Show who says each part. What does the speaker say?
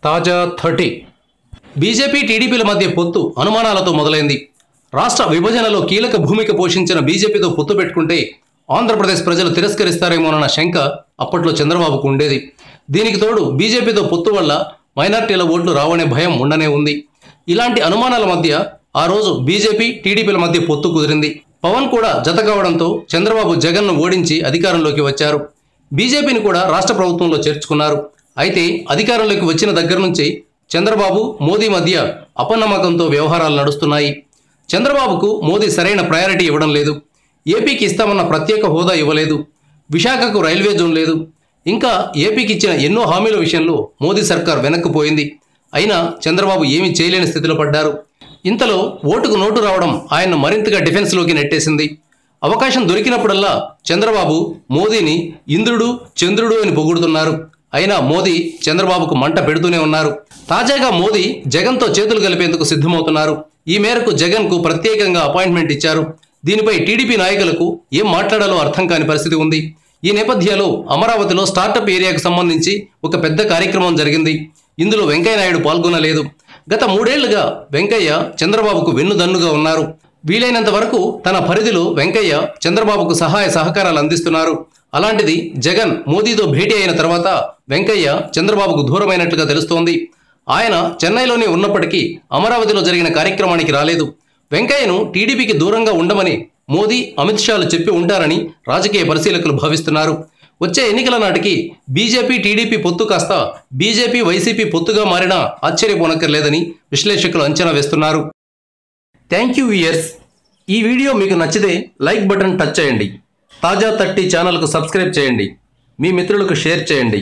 Speaker 1: తాజా 30 బీజేపీ టీడీపీల మధ్య పొత్తు అనుమానాలతో మొదలైంది. రాష్ట్ర విభజనలో కీలక భూమిక పోషించిన బీజేపీతో పొత్తు పెట్టుకుంటే ఆంధ్రప్రదేశ్ ప్రజలు తిరస్కరిస్తారేమోనన్న శంక అప్పట్లో చంద్రబాబుకు ఉండేది. దీనికి తోడు బీజేపీతో పొత్తు వల్ల మైనార్టీల ఓట్లు రావనే భయం ఉండనే ఉంది. ఇలాంటి అనుమానాల మధ్య ఆ రోజు బీజేపీ టీడీపీల మధ్య పొత్తు కుదిరింది. పవన్ కూడా జత కావడంతో చంద్రబాబు జగన్ను ఓడించి అధికారంలోకి వచ్చారు. బీజేపీని కూడా రాష్ట్ర ప్రభుత్వంలో చేర్చుకున్నారు. అయితే అధికారంలోకి వచ్చిన దగ్గర నుంచి చంద్రబాబు మోదీ మధ్య అపనమ్మకంతో వ్యవహారాలు నడుస్తున్నాయి. చంద్రబాబుకు మోదీ సరైన ప్రయారిటీ ఇవ్వడం లేదు. ఏపీకి ఇస్తామన్న ప్రత్యేక హోదా ఇవ్వలేదు. విశాఖకు రైల్వే జోన్ లేదు. ఇంకా ఏపీకి ఇచ్చిన ఎన్నో హామీల విషయంలో మోదీ సర్కార్ వెనక్కిపోయింది. అయినా చంద్రబాబు ఏమీ చేయలేని స్థితిలో పడ్డారు. ఇంతలో ఓటుకు నోటు రావడం ఆయన్ను మరింతగా డిఫెన్స్లోకి నెట్టేసింది. అవకాశం దొరికినప్పుడల్లా చంద్రబాబు మోదీని ఇంద్రుడు చంద్రుడు అని పొగుడుతున్నారు. అయినా మోదీ చంద్రబాబుకు మంట పెడుతూనే ఉన్నారు. తాజాగా మోదీ జగన్తో చేతులు కలిపేందుకు సిద్ధమవుతున్నారు. ఈ మేరకు జగన్కు ప్రత్యేకంగా అపాయింట్మెంట్ ఇచ్చారు. దీనిపై టీడీపీ నాయకులకు ఏం మాట్లాడాలో అర్థం కాని పరిస్థితి ఉంది. ఈ నేపథ్యంలో అమరావతిలో స్టార్టప్ ఏరియాకు సంబంధించి ఒక పెద్ద కార్యక్రమం జరిగింది. ఇందులో వెంకయ్య నాయుడు పాల్గొనలేదు. గత 3 ఏళ్లుగా వెంకయ్య చంద్రబాబుకు వెన్నుదన్నుగా ఉన్నారు. వీలైనంత వరకు తన పరిధిలో వెంకయ్య చంద్రబాబుకు సహాయ సహకారాలు అందిస్తున్నారు. అలాంటిది జగన్ మోదీతో భేటీ అయిన తర్వాత వెంకయ్య చంద్రబాబుకు దూరమైనట్లుగా తెలుస్తోంది. ఆయన చెన్నైలోనే ఉన్నప్పటికీ అమరావతిలో జరిగిన కార్యక్రమానికి రాలేదు. వెంకయ్యను టీడీపీకి దూరంగా ఉండమని మోదీ అమిత్ షాలు చెప్పి ఉంటారని రాజకీయ పరిశీలకులు భావిస్తున్నారు. వచ్చే ఎన్నికల నాటికి బీజేపీ టీడీపీ పొత్తు కాస్త బీజేపీ వైసీపీ పొత్తుగా మారినా ఆశ్చర్యపోనక్కర్లేదని విశ్లేషకులు అంచనా వేస్తున్నారు. Thank you viewers. ఈ వీడియో మీకు నచ్చితే లైక్ బటన్ టచ్ చేయండి. తాజా 30 ఛానల్కు సబ్స్క్రైబ్ చేయండి. మీ మిత్రులకు షేర్ చేయండి.